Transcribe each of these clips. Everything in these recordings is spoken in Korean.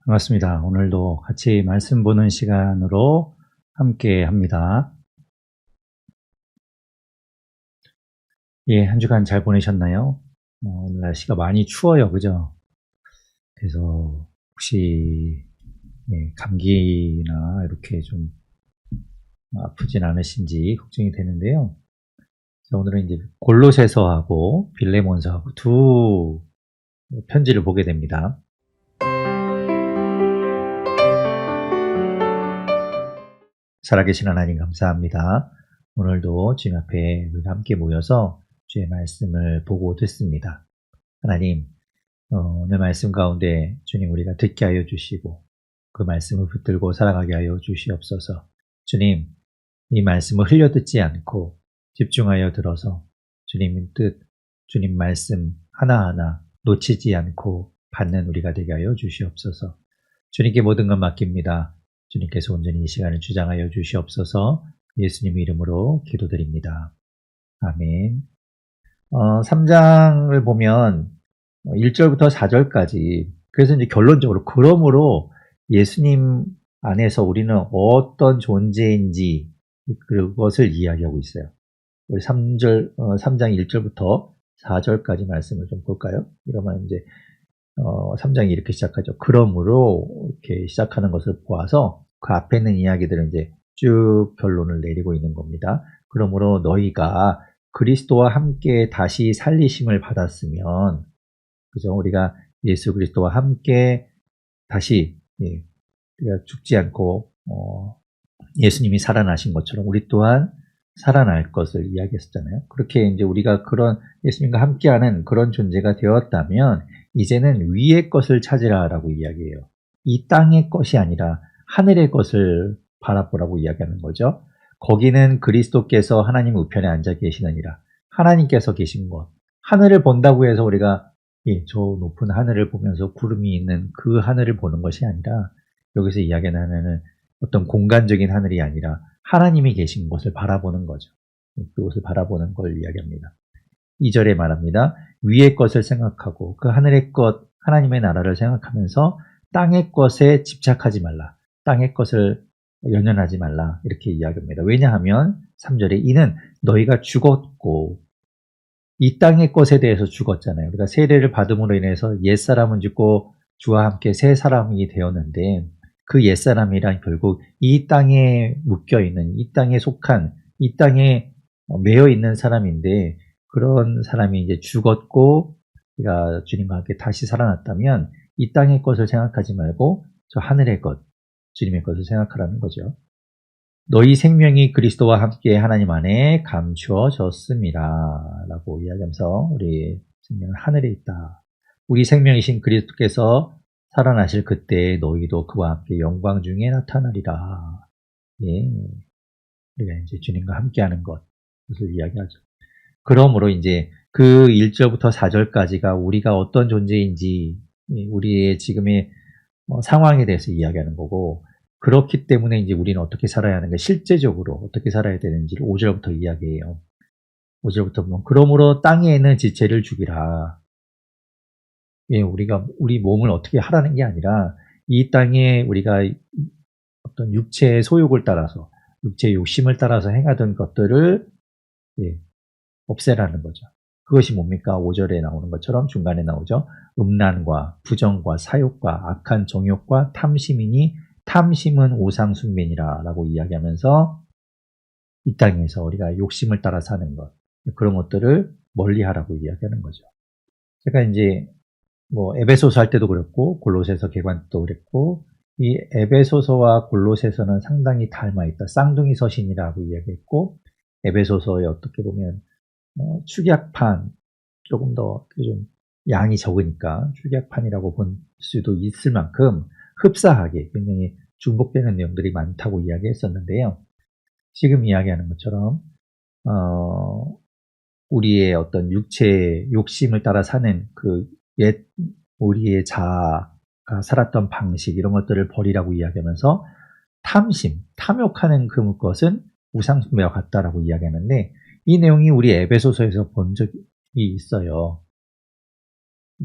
반갑습니다. 오늘도 같이 말씀 보는 시간으로 함께 합니다. 예, 한 주간 잘 보내셨나요? 오늘 날씨가 많이 추워요, 그죠? 그래서 혹시 감기나 이렇게 좀 아프진 않으신지 걱정이 되는데요. 오늘은 이제 골로새서하고 빌레몬서하고 두 편지를 보게 됩니다. 살아계신 하나님 감사합니다. 오늘도 주님 앞에 우리가 함께 모여서 주의 말씀을 보고 듣습니다. 하나님, 오늘 말씀 가운데 주님 우리가 듣게 하여 주시고 그 말씀을 붙들고 살아가게 하여 주시옵소서. 주님, 이 말씀을 흘려듣지 않고 집중하여 들어서 주님 뜻, 주님 말씀 하나하나 놓치지 않고 받는 우리가 되게 하여 주시옵소서. 주님께 모든 것 맡깁니다. 주님께서 온전히 이 시간을 주장하여 주시옵소서. 예수님 이름으로 기도드립니다. 아멘. 3장을 보면 1절부터 4절까지, 그래서 이제 결론적으로 그러므로 예수님 안에서 우리는 어떤 존재인지 그것을 이야기하고 있어요. 우리 3장 1절부터 4절까지 말씀을 좀 볼까요? 이러면 이제 3장이 이렇게 시작하죠. 그러므로 이렇게 시작하는 것을 보아서 그 앞에 있는 이야기들은 이제 쭉 결론을 내리고 있는 겁니다. 그러므로 너희가 그리스도와 함께 다시 살리심을 받았으면, 그죠? 우리가 예수 그리스도와 함께 다시, 우리가 죽지 않고 예수님이 살아나신 것처럼 우리 또한 살아날 것을 이야기했었잖아요. 그렇게 이제 우리가 그런 예수님과 함께하는 그런 존재가 되었다면 이제는 위의 것을 찾으라라고 이야기해요. 이 땅의 것이 아니라 하늘의 것을 바라보라고 이야기하는 거죠. 거기는 그리스도께서 하나님 우편에 앉아 계시느니라. 하나님께서 계신 곳. 하늘을 본다고 해서 우리가 저 높은 하늘을 보면서 구름이 있는 그 하늘을 보는 것이 아니라, 여기서 이야기하는 어떤 공간적인 하늘이 아니라 하나님이 계신 곳을 바라보는 거죠. 그곳을 바라보는 걸 이야기합니다. 2절에 말합니다. 위의 것을 생각하고 그 하늘의 것, 하나님의 나라를 생각하면서 땅의 것에 집착하지 말라. 땅의 것을 연연하지 말라. 이렇게 이야기합니다. 왜냐하면 3절에 이는 너희가 죽었고, 이 땅의 것에 대해서 죽었잖아요. 우리가 세례를 받음으로 인해서 옛사람은 죽고 주와 함께 새 사람이 되었는데, 그 옛사람이란 결국 이 땅에 묶여있는, 이 땅에 속한, 이 땅에 매여 있는 사람인데, 그런 사람이 이제 죽었고 우리가 주님과 함께 다시 살아났다면 이 땅의 것을 생각하지 말고 저 하늘의 것, 주님의 것을 생각하라는 거죠. 너희 생명이 그리스도와 함께 하나님 안에 감추어졌습니다. 라고 이야기하면서 우리 생명은 하늘에 있다. 우리 생명이신 그리스도께서 살아나실 그때 너희도 그와 함께 영광 중에 나타나리라. 예. 우리가 이제 주님과 함께하는 것, 그것을 이야기하죠. 그러므로 이제 그 1절부터 4절까지가 우리가 어떤 존재인지, 우리의 지금의 상황에 대해서 이야기하는 거고, 그렇기 때문에 이제 우리는 어떻게 살아야 하는가, 실제적으로 어떻게 살아야 되는지를 5절부터 이야기해요. 5절부터 보면 그러므로 땅에 있는 지체를 죽이라. 우리가 우리 몸을 어떻게 하라는 게 아니라 이 땅에 우리가 어떤 육체의 소욕을 따라서, 육체의 욕심을 따라서 행하던 것들을 없애라는 거죠. 그것이 뭡니까? 5절에 나오는 것처럼 중간에 나오죠. 음란과 부정과 사욕과 악한 정욕과 탐심이니 탐심은 우상숭배니라 라고 이야기하면서 이 땅에서 우리가 욕심을 따라 사는 것, 그런 것들을 멀리하라고 이야기하는 거죠. 제가 이제 에베소서 할 때도 그랬고 골로새서 개관 때도 그랬고, 이 에베소서와 골로새서는 상당히 닮아있다. 쌍둥이 서신이라고 이야기했고, 에베소서에 어떻게 보면 축약판, 조금 더 좀 양이 적으니까 축약판이라고 볼 수도 있을 만큼 흡사하게 굉장히 중복되는 내용들이 많다고 이야기했었는데요. 지금 이야기하는 것처럼 우리의 어떤 육체의 욕심을 따라 사는 그 옛 우리의 자아가 살았던 방식, 이런 것들을 버리라고 이야기하면서 탐심, 탐욕하는 그 것은 우상숭배와 같다라고 이야기하는데, 이 내용이 우리 에베소서에서 본 적이 있어요.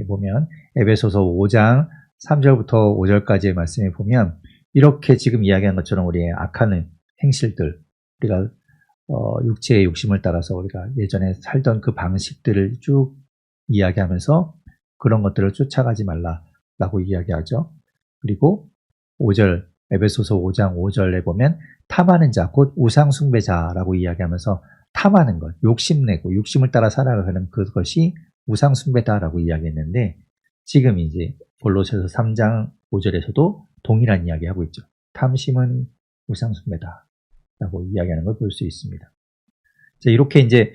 보면 에베소서 5장 3절부터 5절까지의 말씀에 보면 이렇게 지금 이야기한 것처럼 우리의 악한 행실들, 우리가 육체의 욕심을 따라서 우리가 예전에 살던 그 방식들을 쭉 이야기하면서 그런 것들을 쫓아가지 말라라고 이야기하죠. 그리고 5절, 에베소서 5장 5절에 보면 탐하는 자, 곧 우상숭배자라고 이야기하면서 탐하는 것, 욕심내고 욕심을 따라 살아가는 그것이 우상숭배다라고 이야기했는데 지금 이제 골로새서 3장 5절에서도 동일한 이야기하고 있죠. 탐심은 우상숭배다라고 이야기하는 걸 볼 수 있습니다. 자, 이렇게 이제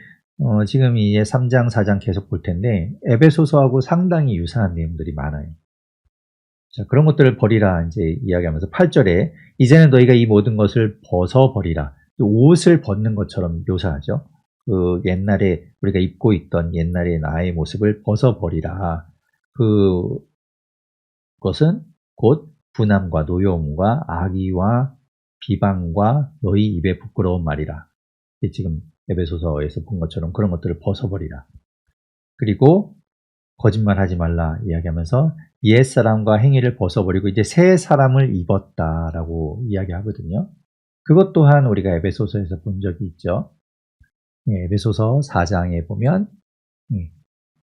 지금 이제 3장, 4장 계속 볼 텐데 에베소서하고 상당히 유사한 내용들이 많아요. 자, 그런 것들을 버리라 이제 이야기하면서 8절에 이제는 너희가 이 모든 것을 벗어버리라. 옷을 벗는 것처럼 묘사하죠. 그 옛날에 우리가 입고 있던 옛날의 나의 모습을 벗어버리라. 그것은 곧 분함과 노여움과 악의와 비방과 너희 입에 부끄러운 말이라. 지금 에베소서에서 본 것처럼 그런 것들을 벗어버리라. 그리고 거짓말하지 말라 이야기하면서 옛사람과 행위를 벗어버리고 이제 새 사람을 입었다라고 이야기하거든요. 그것 또한 우리가 에베소서에서 본 적이 있죠. 에베소서 4장에 보면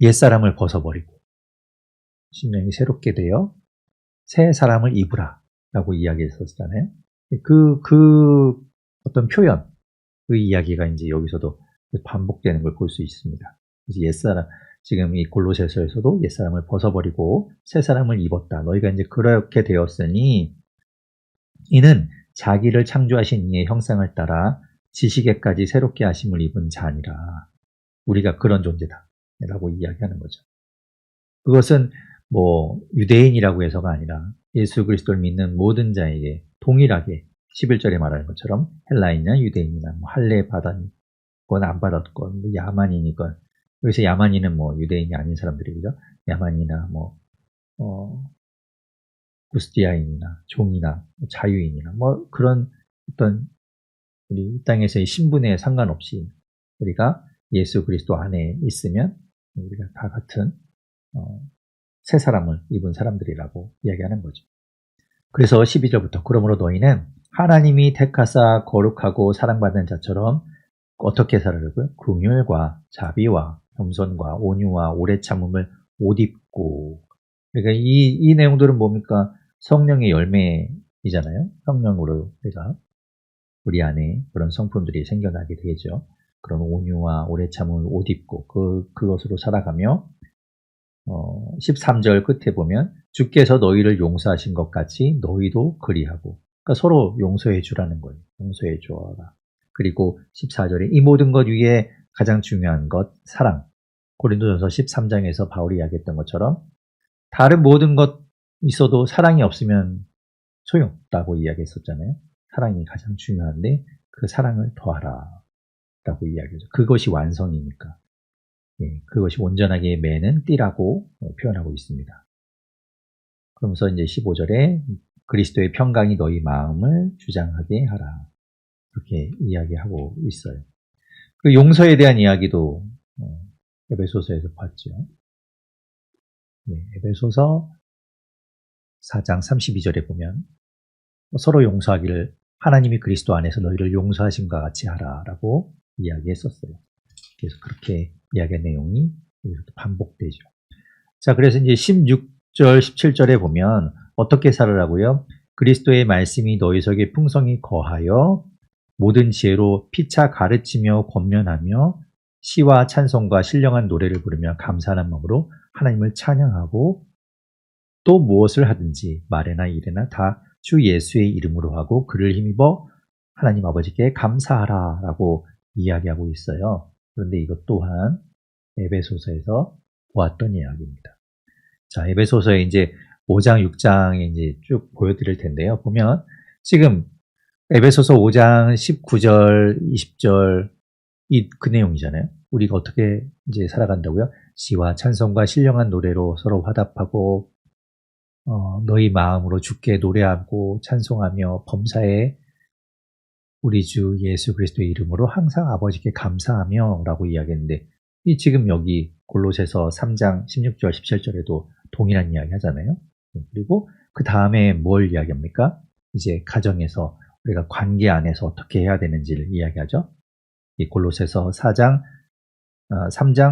옛사람을 벗어버리고 심령이 새롭게 되어 새 사람을 입으라라고 이야기했었잖아요. 그 어떤 표현, 그 이야기가 이제 여기서도 반복되는 걸 볼 수 있습니다. 그래서 옛사람, 지금 이 골로새서에서도 옛사람을 벗어버리고 새 사람을 입었다. 너희가 이제 그렇게 되었으니 이는 자기를 창조하신 이의 형상을 따라 지식에까지 새롭게 하심을 입은 자니라. 우리가 그런 존재다 라고 이야기하는 거죠. 그것은 뭐 유대인이라고 해서가 아니라 예수 그리스도를 믿는 모든 자에게 동일하게 11절에 말하는 것처럼 헬라인이나 유대인이나 뭐 할례 받았건 안 받았건 뭐 야만인이건, 여기서 야만인은 뭐 유대인이 아닌 사람들이죠. 야만이나 뭐 구스디아인이나 종이나 자유인이나 뭐 그런 어떤 우리 이 땅에서의 신분에 상관없이 우리가 예수 그리스도 안에 있으면 우리가 다 같은 새 사람을 입은 사람들이라고 이야기하는 거죠. 그래서 12절부터 그러므로 너희는 하나님이 택하사 거룩하고 사랑받는 자처럼 어떻게 살아라고요? 긍휼과 자비와 겸손과 온유와 오래 참음을 옷 입고. 그러니까 이 내용들은 뭡니까? 성령의 열매이잖아요. 성령으로 우리가 우리 안에 그런 성품들이 생겨나게 되죠. 그런 온유와 오래 참음을 옷 입고 그것으로 살아가며 13절 끝에 보면 주께서 너희를 용서하신 것 같이 너희도 그리하고, 그러니까 서로 용서해 주라는 거예요. 용서해 줘라. 그리고 14절에 이 모든 것 위에 가장 중요한 것 사랑. 고린도전서 13장에서 바울이 이야기했던 것처럼 다른 모든 것 있어도 사랑이 없으면 소용없다고 이야기했었잖아요. 사랑이 가장 중요한데 그 사랑을 더하라 라고 이야기하죠. 그것이 완성이니까. 그것이 온전하게 매는 띠라고 표현하고 있습니다. 그러면서 이제 15절에 그리스도의 평강이 너희 마음을 주장하게 하라. 그렇게 이야기하고 있어요. 그 용서에 대한 이야기도 에베소서에서 봤죠. 에베소서 4장 32절에 보면 서로 용서하기를 하나님이 그리스도 안에서 너희를 용서하심과 같이 하라라고 이야기했었어요. 그래서 그렇게 이야기한 내용이 이렇게 반복되죠. 자, 그래서 이제 16절, 17절에 보면 어떻게 살으라고요? 그리스도의 말씀이 너희 속에 풍성히 거하여 모든 지혜로 피차 가르치며 권면하며 시와 찬송과 신령한 노래를 부르며 감사하는 마음으로 하나님을 찬양하고 또 무엇을 하든지 말에나 일에나 다 주 예수의 이름으로 하고 그를 힘입어 하나님 아버지께 감사하라 라고 이야기하고 있어요. 그런데 이것 또한 에베소서에서 보았던 이야기입니다. 자, 에베소서에 이제 5장, 6장에 이제 쭉 보여드릴 텐데요. 보면 지금 에베소서 5장 19절, 20절 그 내용이잖아요. 우리가 어떻게 이제 살아간다고요? 시와 찬송과 신령한 노래로 서로 화답하고 너희 마음으로 주께 노래하고 찬송하며 범사에 우리 주 예수 그리스도의 이름으로 항상 아버지께 감사하며 라고 이야기했는데 지금 여기 골로새서 3장 16절 17절에도 동일한 이야기 하잖아요. 그리고 그 다음에 뭘 이야기합니까? 이제 가정에서 우리가 관계 안에서 어떻게 해야 되는지를 이야기하죠. 이 골로새서 3장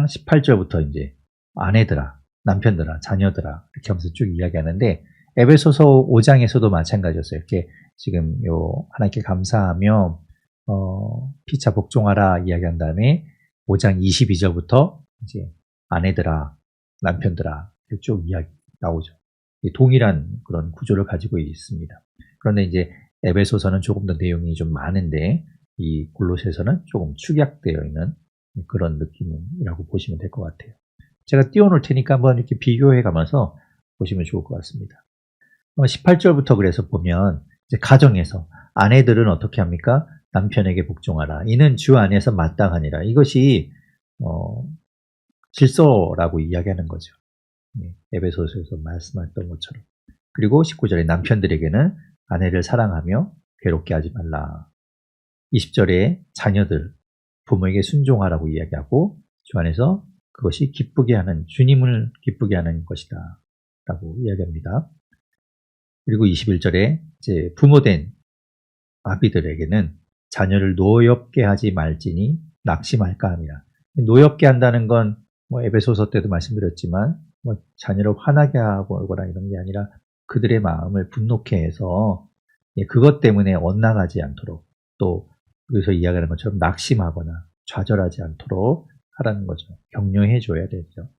18절부터 이제 아내들아, 남편들아, 자녀들아 이렇게 하면서 쭉 이야기하는데 에베소서 5장에서도 마찬가지였어요. 이렇게 지금 요 하나님께 감사하며 피차 복종하라 이야기한 다음에 5장 22절부터 이제 아내들아, 남편들아 이렇게 쭉 이야기 나오죠. 동일한 그런 구조를 가지고 있습니다. 그런데 이제 에베소서는 조금 더 내용이 좀 많은데 이 골로새서는 조금 축약되어 있는 그런 느낌이라고 보시면 될 것 같아요. 제가 띄워놓을 테니까 한번 이렇게 비교해 가면서 보시면 좋을 것 같습니다. 18절부터 그래서 보면 이제 가정에서 아내들은 어떻게 합니까? 남편에게 복종하라. 이는 주 안에서 마땅하니라. 이것이 질서라고 이야기하는 거죠. 에베소서에서 말씀했던 것처럼. 그리고 19절에 남편들에게는 아내를 사랑하며 괴롭게 하지 말라. 20절에 자녀들, 부모에게 순종하라고 이야기하고 주 안에서 그것이 기쁘게 하는, 주님을 기쁘게 하는 것이다 라고 이야기합니다. 그리고 21절에 이제 부모된 아비들에게는 자녀를 노엽게 하지 말지니 낙심할까 함이라. 노엽게 한다는 건 뭐 에베소서 때도 말씀드렸지만 뭐 자녀를 화나게 하거나 이런 게 아니라 그들의 마음을 분노케 해서 그것 때문에 엇나가지 않도록 또 여기서 이야기하는 것처럼 낙심하거나 좌절하지 않도록 하라는 거죠. 격려해 줘야 되죠.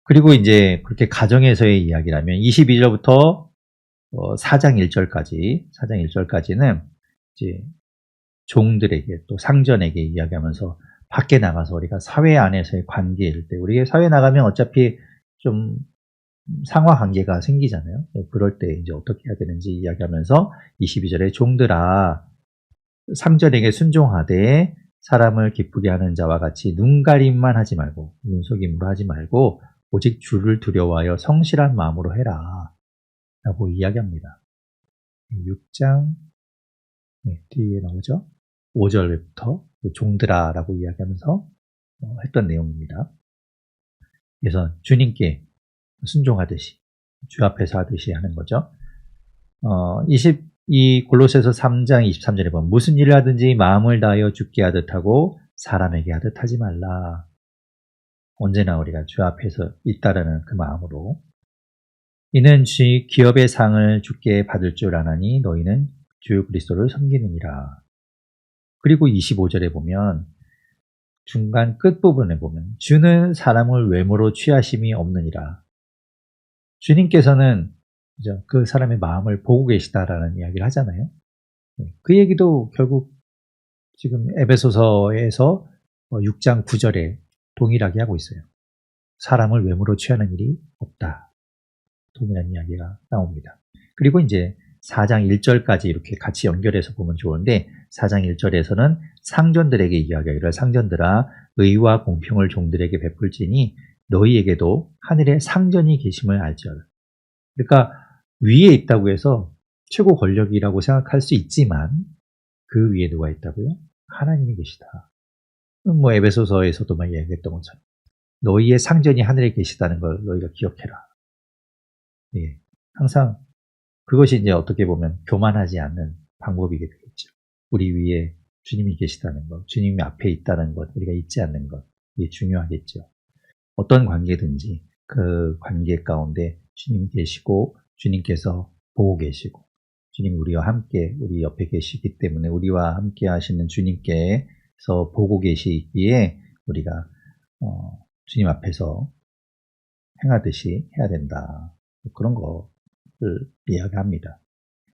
그리고 이제 그렇게 가정에서의 이야기라면 22절부터 4장 1절까지는 이제 종들에게 또 상전에게 이야기하면서 밖에 나가서 우리가 사회 안에서의 관계일 때 우리가 사회 나가면 어차피 좀 상하 관계가 생기잖아요. 그럴 때 이제 어떻게 해야 되는지 이야기하면서 22절에 종들아 상전에게 순종하되 사람을 기쁘게 하는 자와 같이 눈가림만 하지 말고 눈속임으로 하지 말고 오직 주를 두려워하여 성실한 마음으로 해라 라고 이야기합니다. 6장 뒤에 나오죠. 5절부터 종들아 라고 이야기하면서 했던 내용입니다. 그래서 주님께 순종하듯이 주 앞에서 하듯이 하는 거죠. 이 골로새서 3장 23절에 보면 무슨 일을 하든지 마음을 다하여 주께 하듯 하고 사람에게 하듯 하지 말라. 언제나 우리가 주 앞에서 있다라는 그 마음으로 이는 기업의 상을 주께 받을 줄 아나니 너희는 주 그리스도를 섬기느니라. 그리고 25절에 보면 중간 끝부분에 보면 주는 사람을 외모로 취하심이 없느니라. 주님께서는 그 사람의 마음을 보고 계시다라는 이야기를 하잖아요. 그 얘기도 결국 지금 에베소서에서 6장 9절에 동일하게 하고 있어요. 사람을 외모로 취하는 일이 없다. 동일한 이야기가 나옵니다. 그리고 이제 4장 1절까지 이렇게 같이 연결해서 보면 좋은데 4장 1절에서는 상전들에게 이야기하기를 상전들아 의와 공평을 종들에게 베풀지니 너희에게도 하늘에 상전이 계심을 알지어라. 그러니까 위에 있다고 해서 최고 권력이라고 생각할 수 있지만 그 위에 누가 있다고요? 하나님이 계시다. 뭐 에베소서에서도 막 얘기했던 것처럼 너희의 상전이 하늘에 계시다는 걸 너희가 기억해라. 예, 항상 그것이 이제 어떻게 보면 교만하지 않는 방법이게 되겠죠. 우리 위에 주님이 계시다는 것, 주님이 앞에 있다는 것, 우리가 잊지 않는 것, 이게 중요하겠죠. 어떤 관계든지 그 관계 가운데 주님 계시고 주님께서 보고 계시고 주님 우리와 함께 우리 옆에 계시기 때문에 우리와 함께 하시는 주님께서 보고 계시기에 우리가 주님 앞에서 행하듯이 해야 된다. 그런 것을 이야기합니다.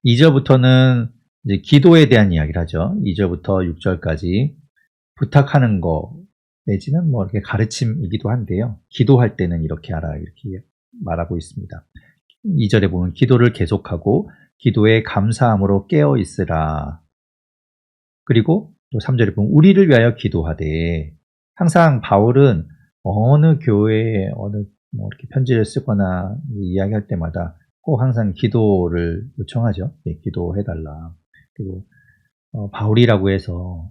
2절부터는 이제 기도에 대한 이야기를 하죠. 2절부터 6절까지 부탁하는 거 내지는 뭐 이렇게 가르침이기도 한데요. 기도할 때는 이렇게 하라 이렇게 말하고 있습니다. 2절에 보면 기도를 계속하고 기도에 감사함으로 깨어 있으라. 그리고 또 3절에 보면 우리를 위하여 기도하되 항상 바울은 어느 교회에 어느 뭐 이렇게 편지를 쓰거나 이야기할 때마다 꼭 항상 기도를 요청하죠. 네, 기도해달라. 그리고 바울이라고 해서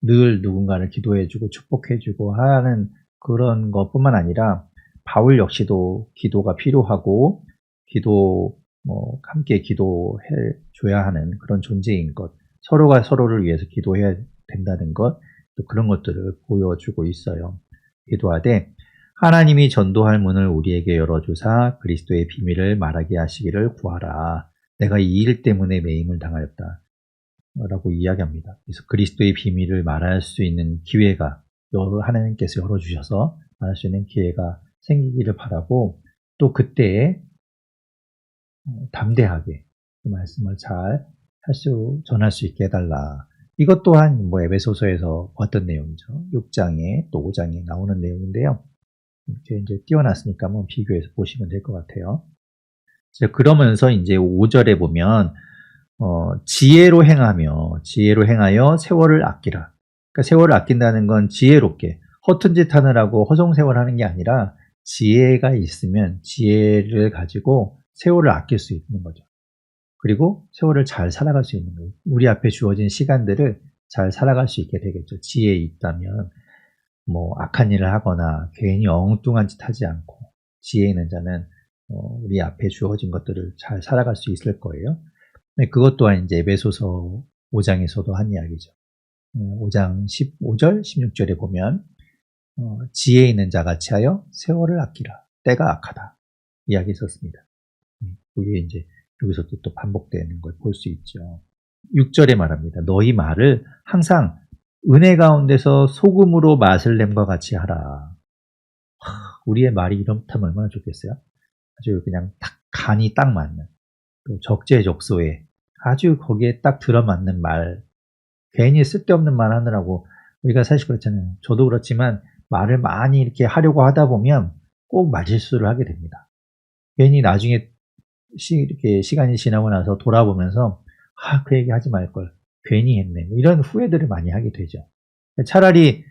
늘 누군가를 기도해주고 축복해주고 하는 그런 것뿐만 아니라 바울 역시도 기도가 필요하고 기도, 함께 기도해 줘야 하는 그런 존재인 것, 서로가 서로를 위해서 기도해야 된다는 것, 또 그런 것들을 보여주고 있어요. 기도하되 하나님이 전도할 문을 우리에게 열어주사 그리스도의 비밀을 말하게 하시기를 구하라. 내가 이 일 때문에 매임을 당하였다. 라고 이야기합니다. 그래서 그리스도의 비밀을 말할 수 있는 기회가 하나님께서 열어주셔서 말할 수 있는 기회가 생기기를 바라고 또 그때에 담대하게 그 말씀을 잘 전할 수 있게 해달라. 이것 또한 에베소서에서 봤던 내용이죠. 6장에 또 5장에 나오는 내용인데요. 이렇게 이제 띄워놨으니까 한번 비교해서 보시면 될 것 같아요. 그러면서 이제 5절에 보면 지혜로 행하여 세월을 아끼라. 그러니까 세월을 아낀다는 건 지혜롭게 허튼 짓 하느라고 허송세월 하는 게 아니라 지혜가 있으면 지혜를 가지고 세월을 아낄 수 있는 거죠. 그리고 세월을 잘 살아갈 수 있는 거예요. 우리 앞에 주어진 시간들을 잘 살아갈 수 있게 되겠죠. 지혜 있다면 악한 일을 하거나 괜히 엉뚱한 짓 하지 않고 지혜 있는 자는 우리 앞에 주어진 것들을 잘 살아갈 수 있을 거예요. 그것 또한 이제 에베소서 5장에서도 한 이야기죠. 5장 15절, 16절에 보면 지혜 있는 자같이 하여 세월을 아끼라. 때가 악하다. 이야기 있었습니다. 그게 이제 여기서 또 반복되는 걸 볼 수 있죠. 6절에 말합니다. 너희 말을 항상 은혜 가운데서 소금으로 맛을 냄과 같이 하라. 우리의 말이 이렇다면 얼마나 좋겠어요? 아주 그냥 간이 딱 맞는, 또 적재적소에 아주 거기에 딱 들어맞는 말, 괜히 쓸데없는 말 하느라고 우리가 사실 그렇잖아요. 저도 그렇지만 말을 많이 이렇게 하려고 하다 보면 꼭 말실수를 하게 됩니다. 괜히 나중에 이렇게 시간이 지나고 나서 돌아보면서 그 얘기 하지 말걸 괜히 했네 이런 후회들을 많이 하게 되죠. 차라리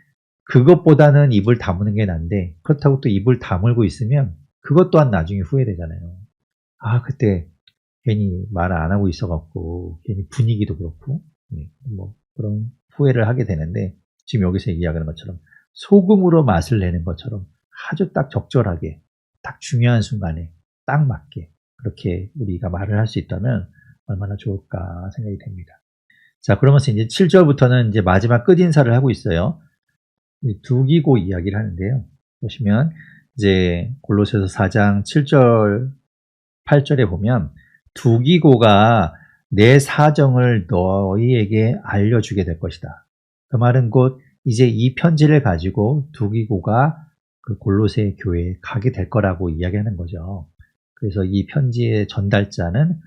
그것보다는 입을 다무는 게 난데 그렇다고 또 입을 다물고 있으면 그것 또한 나중에 후회되잖아요. 그때 괜히 말을 안 하고 있어갖고 괜히 분위기도 그렇고 그런 후회를 하게 되는데 지금 여기서 이야기하는 것처럼 소금으로 맛을 내는 것처럼 아주 딱 적절하게 딱 중요한 순간에 딱 맞게 그렇게 우리가 말을 할 수 있다면 얼마나 좋을까 생각이 됩니다. 자, 그러면서 이제 7절부터는 이제 마지막 끝인사를 하고 있어요. 두기고 이야기를 하는데요. 보시면 이제 골로새서 4장 7절, 8절에 보면 두기고가 내 사정을 너희에게 알려주게 될 것이다. 그 말은 곧 이제 이 편지를 가지고 두기고가 그 골로새 교회에 가게 될 거라고 이야기하는 거죠. 그래서 이 편지의 전달자는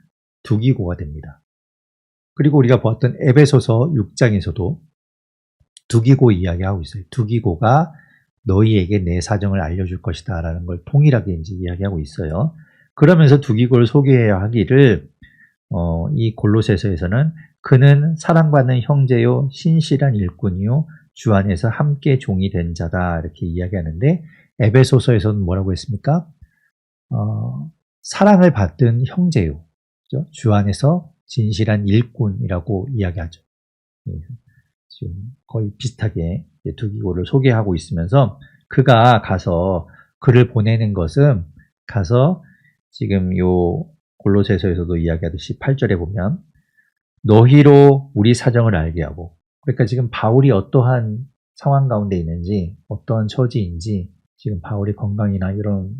두기고가 됩니다. 그리고 우리가 보았던 에베소서 6장에서도 두기고 이야기하고 있어요. 두기고가 너희에게 내 사정을 알려줄 것이다 라는 걸 통일하게 이제 이야기하고 있어요. 그러면서 두기고를 소개해야 하기를 이 골로새서에서는 그는 사랑받는 형제요 신실한 일꾼이요 주 안에서 함께 종이 된 자다 이렇게 이야기하는데 에베소서에서는 뭐라고 했습니까? 사랑을 받은 형제요. 그렇죠? 주 안에서 진실한 일꾼이라고 이야기하죠. 지금 거의 비슷하게 두기고를 소개하고 있으면서 그가 가서 글을 보내는 것은 가서 지금 요 골로새서에서도 이야기하듯이 8절에 보면 너희로 우리 사정을 알게 하고 그러니까 지금 바울이 어떠한 상황 가운데 있는지 어떤 처지인지 지금 바울의 건강이나 이런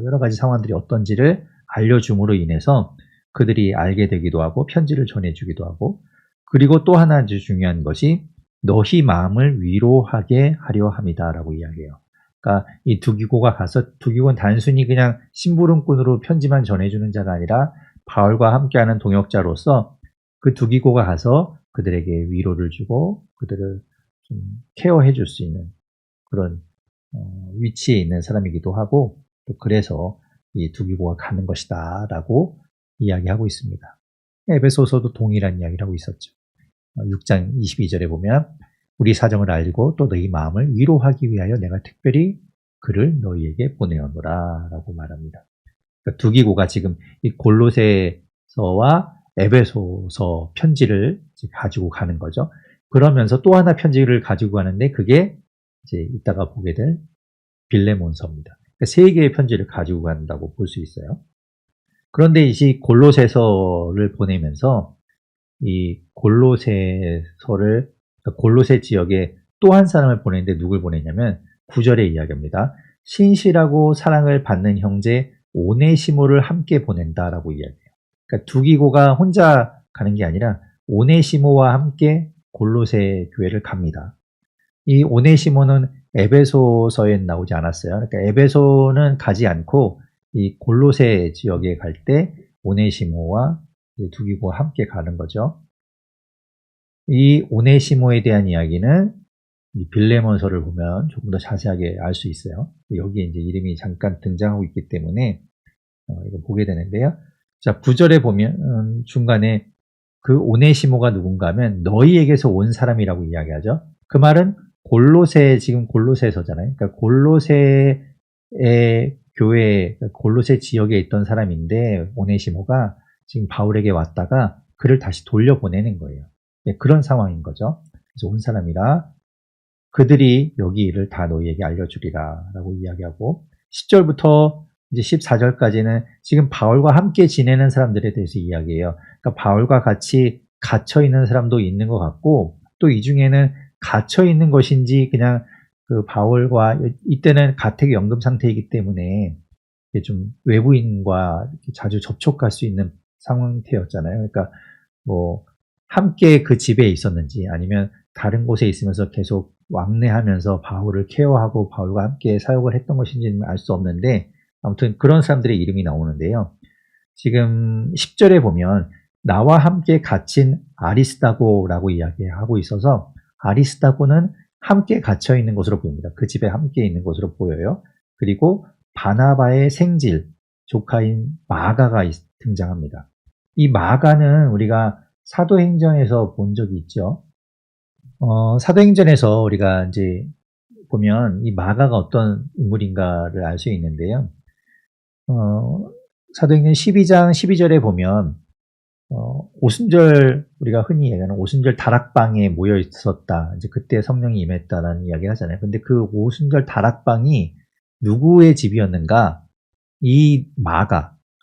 여러 가지 상황들이 어떤지를 알려줌으로 인해서 그들이 알게 되기도 하고 편지를 전해주기도 하고 그리고 또 하나 아주 중요한 것이 너희 마음을 위로하게 하려 함이다라고 이야기해요. 그러니까 이 두기고가 가서 두기고는 단순히 그냥 심부름꾼으로 편지만 전해주는 자가 아니라 바울과 함께하는 동역자로서 그 두기고가 가서 그들에게 위로를 주고 그들을 좀 케어해 줄 수 있는 그런 위치에 있는 사람이기도 하고 또 그래서 이 두기고가 가는 것이다 라고 이야기하고 있습니다. 에베소서도 동일한 이야기를 하고 있었죠. 6장 22절에 보면 우리 사정을 알고 또 너희 마음을 위로하기 위하여 내가 특별히 그를 너희에게 보내오노라 라고 말합니다. 그러니까 두기고가 지금 이 골로새서와 에베소서 편지를 가지고 가는 거죠. 그러면서 또 하나 편지를 가지고 가는데 그게 이제 이따가 보게 될 빌레몬서입니다. 그러니까 세 개의 편지를 가지고 간다고 볼 수 있어요. 그런데 이 골로새서를 보내면서 이 골로새서를 골로새 지역에 또 한 사람을 보냈는데 누굴 보냈냐면 9절에 이야기합니다. 신실하고 사랑을 받는 형제 오네시모를 함께 보낸다라고 이야기해요. 그러니까 두기고가 혼자 가는 게 아니라 오네시모와 함께 골로새 교회를 갑니다. 이 오네시모는 에베소서에 나오지 않았어요. 그러니까 에베소는 가지 않고 이 골로새 지역에 갈 때 오네시모와 두기고와 함께 가는 거죠. 이 오네시모에 대한 이야기는 이 빌레몬서를 보면 조금 더 자세하게 알 수 있어요. 여기에 이제 이름이 잠깐 등장하고 있기 때문에 이거 보게 되는데요. 자, 9절에 보면 중간에 그 오네시모가 누군가 하면 너희에게서 온 사람이라고 이야기하죠. 그 말은 지금 골로새서잖아요. 그러니까 골로새의 교회, 골로새 지역에 있던 사람인데 오네시모가 지금 바울에게 왔다가 그를 다시 돌려보내는 거예요. 네, 그런 상황인 거죠. 그래서 온 사람이라 그들이 여기 일을 다 너희에게 알려주리라 라고 이야기하고 10절부터 이제 14절까지는 지금 바울과 함께 지내는 사람들에 대해서 이야기해요. 그러니까 바울과 같이 갇혀 있는 사람도 있는 것 같고 또 이 중에는 갇혀 있는 것인지 그냥 그 바울과 이때는 가택 연금 상태이기 때문에 좀 외부인과 자주 접촉할 수 있는 상태였잖아요. 그러니까 뭐 함께 그 집에 있었는지 아니면 다른 곳에 있으면서 계속 왕래하면서 바울을 케어하고 바울과 함께 사역을 했던 것인지는 알 수 없는데 아무튼 그런 사람들의 이름이 나오는데요. 지금 10절에 보면 나와 함께 갇힌 아리스다고라고 이야기하고 있어서 아리스다고는 함께 갇혀 있는 것으로 보입니다. 그 집에 함께 있는 것으로 보여요. 그리고 바나바의 생질, 조카인 마가가 등장합니다. 이 마가는 우리가 사도행전에서 본 적이 있죠. 사도행전에서 우리가 이제 보면 이 마가가 어떤 인물인가를 알 수 있는데요. 사도행전 12장 12절에 보면 오순절 우리가 흔히 얘기하는 오순절 다락방에 모여 있었다. 이제 그때 성령이 임했다라는 이야기를 하잖아요. 근데 그 오순절 다락방이 누구의 집이었는가? 이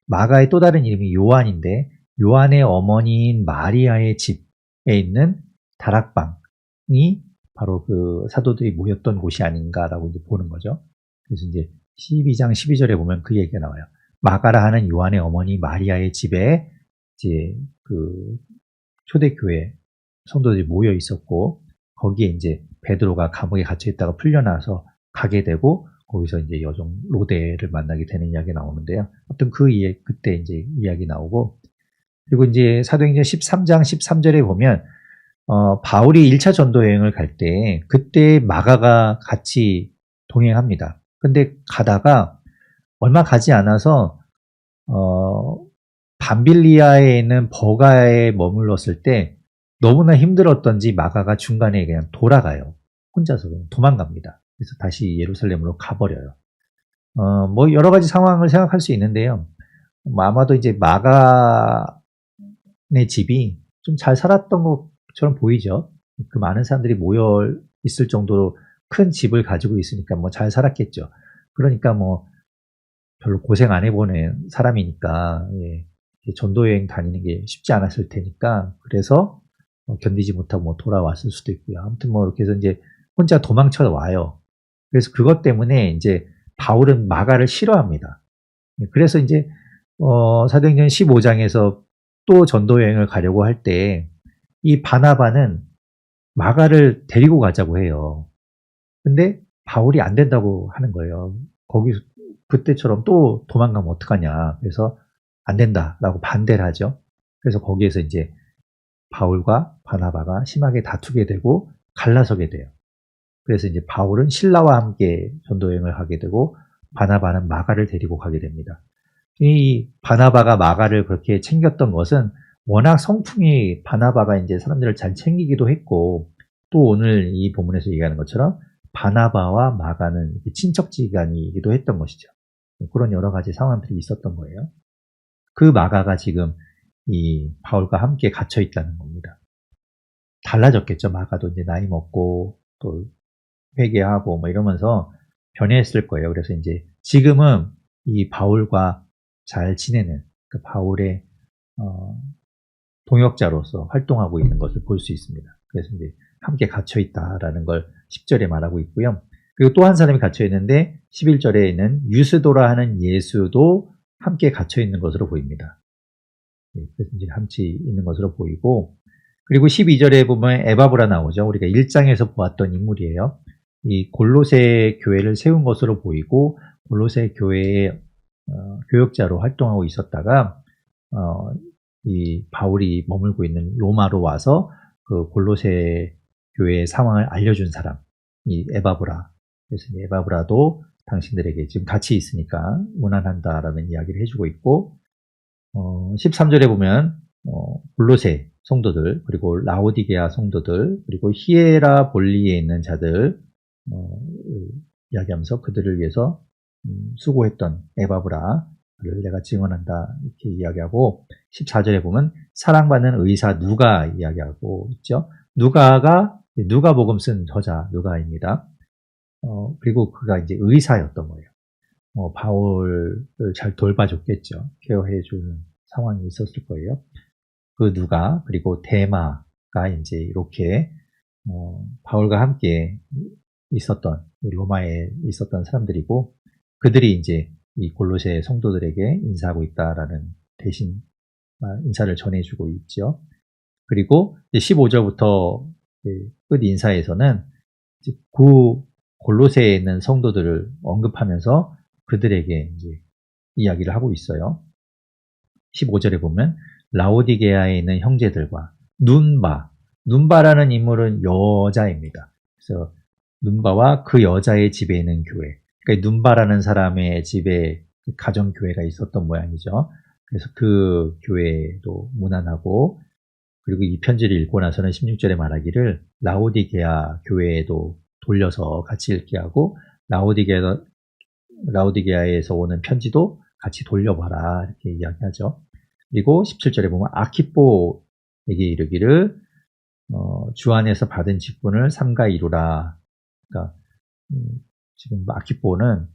마가의 또 다른 이름이 요한인데 요한의 어머니인 마리아의 집에 있는 다락방이 바로 그 사도들이 모였던 곳이 아닌가라고 이제 보는 거죠. 그래서 이제 12장 12절에 보면 그 얘기가 나와요. 마가라 하는 요한의 어머니 마리아의 집에 이제 그 초대교회 성도들이 모여 있었고 거기에 이제 베드로가 감옥에 갇혀 있다가 풀려나서 가게 되고 거기서 이제 여종 로데를 만나게 되는 이야기가 나오는데요. 아무튼 그때 이제 이야기 나오고 그리고 이제 사도행전 13장 13절에 보면 바울이 1차 전도 여행을 갈 때 그때 마가가 같이 동행합니다. 근데 가다가 얼마 가지 않아서 밤빌리아에 있는 버가에 머물렀을 때 너무나 힘들었던지 마가가 중간에 그냥 돌아가요. 혼자서 도망갑니다. 그래서 다시 예루살렘으로 가버려요. 뭐 여러 가지 상황을 생각할 수 있는데요. 아마도 이제 마가네 집이 좀 잘 살았던 것처럼 보이죠. 그 많은 사람들이 모여 있을 정도로 큰 집을 가지고 있으니까 뭐 잘 살았겠죠. 그러니까 뭐 별로 고생 안 해보는 사람이니까 전도여행 다니는 게 쉽지 않았을 테니까 그래서 견디지 못하고 뭐 돌아왔을 수도 있고요. 아무튼 뭐 이렇게 해서 이제 혼자 도망쳐 와요. 그래서 그것 때문에 이제 바울은 마가를 싫어합니다. 그래서 이제 사도행전 15장에서 또 전도여행을 가려고 할 때 이 바나바는 마가를 데리고 가자고 해요. 근데 바울이 안 된다고 하는 거예요. 거기서 그때처럼 또 도망가면 어떡하냐. 그래서 안 된다라고 반대를 하죠. 그래서 거기에서 이제 바울과 바나바가 심하게 다투게 되고 갈라서게 돼요. 그래서 이제 바울은 실라와 함께 전도여행을 하게 되고 바나바는 마가를 데리고 가게 됩니다. 이 바나바가 마가를 그렇게 챙겼던 것은 워낙 성품이 바나바가 이제 사람들을 잘 챙기기도 했고 또 오늘 이 본문에서 얘기하는 것처럼 바나바와 마가는 친척지간이기도 했던 것이죠. 그런 여러 가지 상황들이 있었던 거예요. 그 마가가 지금 이 바울과 함께 갇혀 있다는 겁니다. 달라졌겠죠. 마가도 이제 나이 먹고 또 회개하고 뭐 이러면서 변했을 거예요. 그래서 이제 지금은 이 바울과 잘 지내는 그 바울의 동역자로서 활동하고 있는 것을 볼 수 있습니다. 그래서 이제 함께 갇혀 있다라는 걸 10절에 말하고 있고요. 그리고 또 한 사람이 갇혀 있는데 11절에는 유스도라 하는 예수도 함께 갇혀 있는 것으로 보입니다. 그래서 이제 함께 있는 것으로 보이고, 그리고 12절에 보면 에바브라 나오죠. 우리가 1장에서 보았던 인물이에요. 이 골로새 교회를 세운 것으로 보이고, 골로새 교회의 교역자로 활동하고 있었다가 이 바울이 머물고 있는 로마로 와서 그 골로새 교회의 상황을 알려준 사람, 이 에바브라. 그래서 이 에바브라도 당신들에게 지금 같이 있으니까 무난한다라는 이야기를 해주고 있고, 13절에 보면 골로새 성도들, 그리고 라오디게아 성도들, 그리고 히에라 볼리에 있는 자들 이야기하면서 그들을 위해서 수고했던 에바브라를 내가 증언한다 이렇게 이야기하고, 14절에 보면 사랑받는 의사 누가 이야기하고 있죠. 누가복음 쓴 저자 누가입니다. 그리고 그가 이제 의사였던 거예요. 바울을 잘 돌봐줬겠죠. 케어해주는 상황이 있었을 거예요. 그 누가, 그리고 데마가 이제 이렇게 바울과 함께 있었던, 로마에 있었던 사람들이고, 그들이 이제 이 골로새 성도들에게 인사하고 있다라는 대신 인사를 전해주고 있죠. 그리고 15절부터 끝 인사에서는 그 골로새에 있는 성도들을 언급하면서 그들에게 이제 이야기를 하고 있어요. 15절에 보면 라오디게아에 있는 형제들과 눈바라는 인물은 여자입니다. 그래서 눈바와 그 여자의 집에 있는 교회, 그러니까 눈바라는 사람의 집에 가정교회가 있었던 모양이죠. 그래서 그 교회도 무난하고, 그리고 이 편지를 읽고 나서는 16절에 말하기를 라오디게아 교회에도 돌려서 같이 읽게 하고, 라오디게아에서 오는 편지도 같이 돌려봐라 이렇게 이야기하죠. 그리고 17절에 보면 아키뽀에게 이르기를 주 안에서 받은 직분을 삼가 이루라. 그러니까 지금 아키뽀는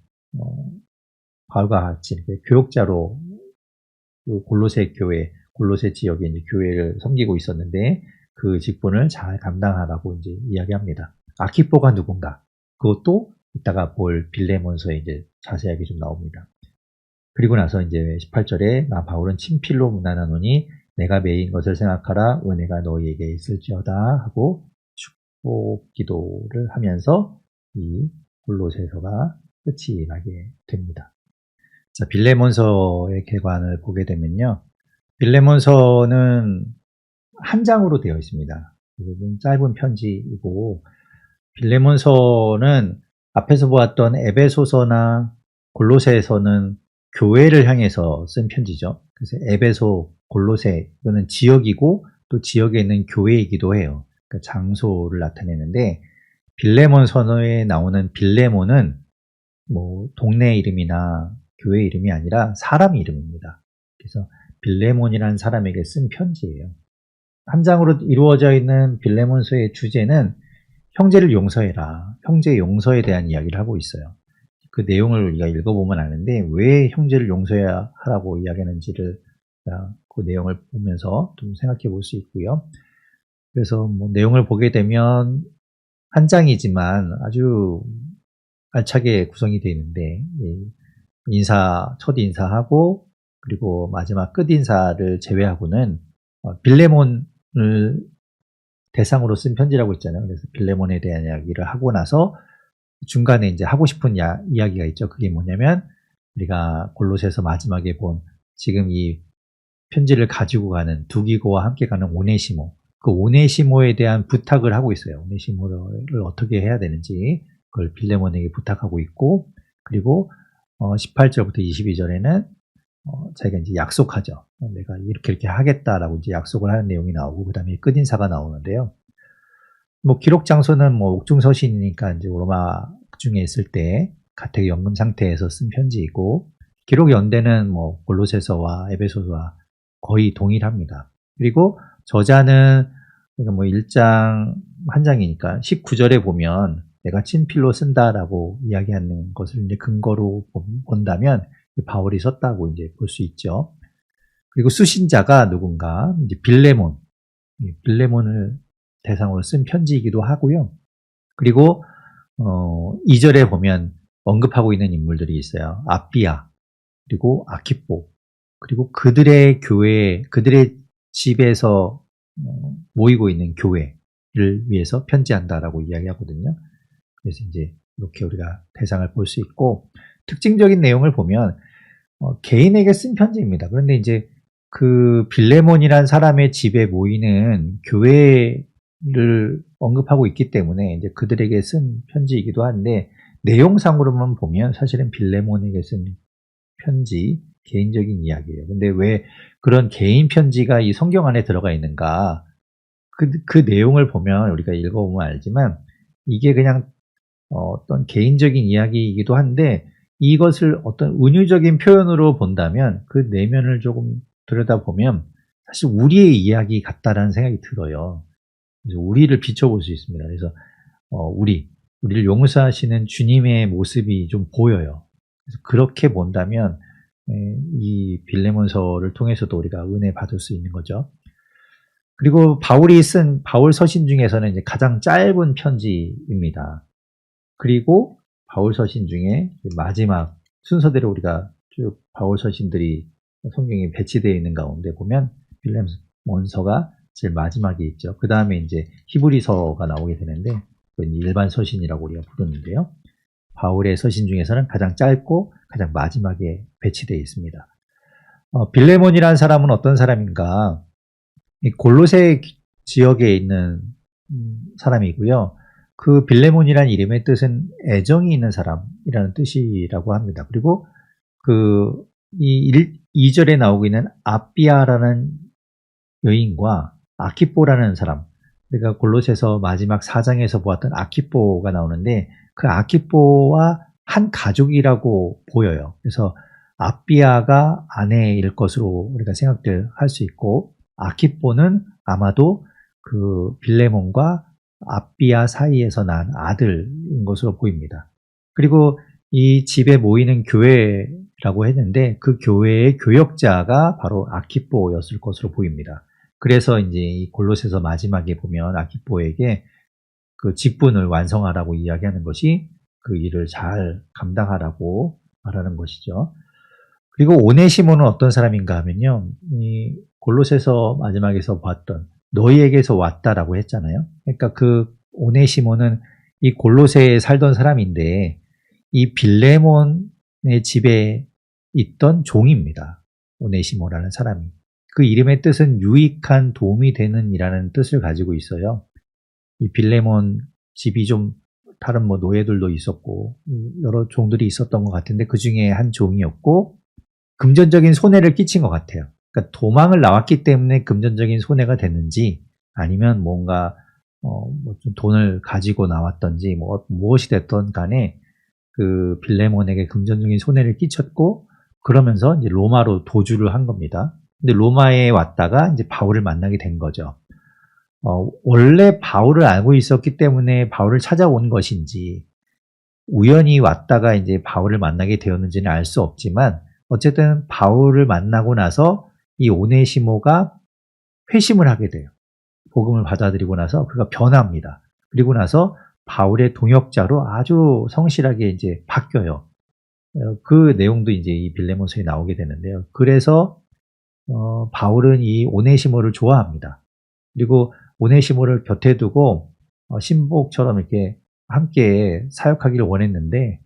바울과 같이 교역자로 그 골로새 지역에 이제 교회를 섬기고 있었는데 그 직분을 잘 감당하라고 이제 이야기합니다. 아키뽀가 누군가? 그것도 이따가 볼 빌레몬서에 이제 자세하게 좀 나옵니다. 그리고 나서 이제 18절에 나 바울은 친필로 문안하노니 내가 매인 것을 생각하라 은혜가 너희에게 있을지어다 하고 축복 기도를 하면서 이 골로새서가 끝이 나게 됩니다. 자, 빌레몬서의 개관을 보게 되면요. 빌레몬서는 한 장으로 되어 있습니다. 짧은 편지이고, 빌레몬서는 앞에서 보았던 에베소서나 골로새에서는 교회를 향해서 쓴 편지죠. 그래서 에베소, 골로새 이거는 지역이고 또 지역에 있는 교회이기도 해요. 그러니까 장소를 나타내는데, 빌레몬서에 나오는 빌레몬은 뭐 동네 이름이나 교회 이름이 아니라 사람 이름입니다. 그래서 빌레몬이라는 사람에게 쓴 편지예요. 한 장으로 이루어져 있는 빌레몬서의 주제는 형제를 용서해라. 형제 용서에 대한 이야기를 하고 있어요. 그 내용을 우리가 읽어보면 아는데 왜 형제를 용서해야 하라고 이야기하는지를 그 내용을 보면서 좀 생각해 볼 수 있고요. 그래서 뭐 내용을 보게 되면 한 장이지만 아주 알차게 구성이 되어 있는데, 첫 인사하고 그리고 마지막 끝 인사를 제외하고는 빌레몬을 대상으로 쓴 편지라고 있잖아요. 그래서 빌레몬에 대한 이야기를 하고 나서 중간에 이제 하고 싶은 이야기가 있죠. 그게 뭐냐면 우리가 골로새서 마지막에 본 지금 이 편지를 가지고 가는 두기고와 함께 가는 오네시모, 그 오네시모에 대한 부탁을 하고 있어요. 오네시모를 어떻게 해야 되는지 그걸 빌레몬에게 부탁하고 있고, 그리고 18절부터 22절에는 자기가 이제 약속하죠. 내가 이렇게 하겠다라고 이제 약속을 하는 내용이 나오고, 그 다음에 끝인사가 나오는데요. 뭐 기록 장소는 뭐 옥중서신이니까 이제 로마 중에 있을 때 가택 연금 상태에서 쓴 편지이고, 기록 연대는 뭐 골로새서와 에베소서와 거의 동일합니다. 그리고 저자는 그러니까 뭐 1장 한 장이니까 19절에 보면 내가 친필로 쓴다라고 이야기하는 것을 이제 근거로 본다면 바울이 썼다고 이제 볼 수 있죠. 그리고 수신자가 누군가, 이제 빌레몬, 빌레몬을 대상으로 쓴 편지이기도 하고요. 그리고 2절에 보면 언급하고 있는 인물들이 있어요. 아비아, 그리고 아키포, 그리고 그들의 교회, 그들의 집에서 모이고 있는 교회를 위해서 편지한다라고 이야기하거든요. 그래서 이제 이렇게 우리가 대상을 볼 수 있고, 특징적인 내용을 보면 개인에게 쓴 편지입니다. 그런데 이제 그 빌레몬이란 사람의 집에 모이는 교회를 언급하고 있기 때문에 이제 그들에게 쓴 편지이기도 한데, 내용상으로만 보면 사실은 빌레몬에게 쓴 편지, 개인적인 이야기예요. 근데 왜 그런 개인 편지가 이 성경 안에 들어가 있는가? 그 내용을 보면 우리가 읽어보면 알지만 이게 그냥 어떤 개인적인 이야기이기도 한데, 이것을 어떤 은유적인 표현으로 본다면 그 내면을 조금 들여다보면 사실 우리의 이야기 같다라는 생각이 들어요. 그래서 우리를 비춰볼 수 있습니다. 그래서 우리를 용서하시는 주님의 모습이 좀 보여요. 그래서 그렇게 본다면 이 빌레몬서를 통해서도 우리가 은혜 받을 수 있는 거죠. 그리고 바울이 쓴 바울 서신 중에서는 이제 가장 짧은 편지입니다. 그리고 바울 서신 중에 마지막 순서대로 우리가 쭉 바울 서신들이 성경에 배치되어 있는 가운데 보면 빌레몬서가 제일 마지막에 있죠. 그 다음에 이제 히브리서가 나오게 되는데 그건 일반 서신이라고 우리가 부르는데요. 바울의 서신 중에서는 가장 짧고 가장 마지막에 배치되어 있습니다. 빌레몬이라는 사람은 어떤 사람인가? 이 골로새 지역에 있는 사람이고요. 그 빌레몬이라는 이름의 뜻은 애정이 있는 사람이라는 뜻이라고 합니다. 그리고 이 2절에 나오고 있는 아비아라는 여인과 아키포라는 사람, 우리가 골로새서 마지막 4장에서 보았던 아키포가 나오는데 그 아키포와 한 가족이라고 보여요. 그래서 아비아가 아내일 것으로 우리가 생각할 수 있고, 아키포는 아마도 그 빌레몬과 아비아 사이에서 난 아들인 것으로 보입니다. 그리고 이 집에 모이는 교회라고 했는데 그 교회의 교역자가 바로 아키포였을 것으로 보입니다. 그래서 이제 이 골로새서 마지막에 보면 아키포에게 그 직분을 완성하라고 이야기하는 것이 그 일을 잘 감당하라고 말하는 것이죠. 그리고 오네시모는 어떤 사람인가 하면요, 이 골로새서 마지막에서 봤던 너희에게서 왔다라고 했잖아요. 그러니까 그 오네시모는 이 골로새에 살던 사람인데 이 빌레몬의 집에 있던 종입니다. 오네시모라는 사람이. 그 이름의 뜻은 유익한 도움이 되는 이라는 뜻을 가지고 있어요. 이 빌레몬 집이 좀 다른 노예들도 있었고 여러 종들이 있었던 것 같은데 그 중에 한 종이었고 금전적인 손해를 끼친 것 같아요. 그러니까 도망을 나왔기 때문에 금전적인 손해가 됐는지 아니면 뭔가 좀 돈을 가지고 나왔던지 무엇이 됐던 간에 그 빌레몬에게 금전적인 손해를 끼쳤고 그러면서 이제 로마로 도주를 한 겁니다. 근데 로마에 왔다가 이제 바울을 만나게 된 거죠. 원래 바울을 알고 있었기 때문에 바울을 찾아온 것인지 우연히 왔다가 이제 바울을 만나게 되었는지는 알 수 없지만 어쨌든 바울을 만나고 나서 이 오네시모가 회심을 하게 돼요. 복음을 받아들이고 나서 그가 변합니다. 그리고 나서 바울의 동역자로 아주 성실하게 이제 바뀌어요. 그 내용도 이제 이 빌레몬서에 나오게 되는데요. 그래서 바울은 이 오네시모를 좋아합니다. 그리고 오네시모를 곁에 두고 신복처럼 이렇게 함께 사역하기를 원했는데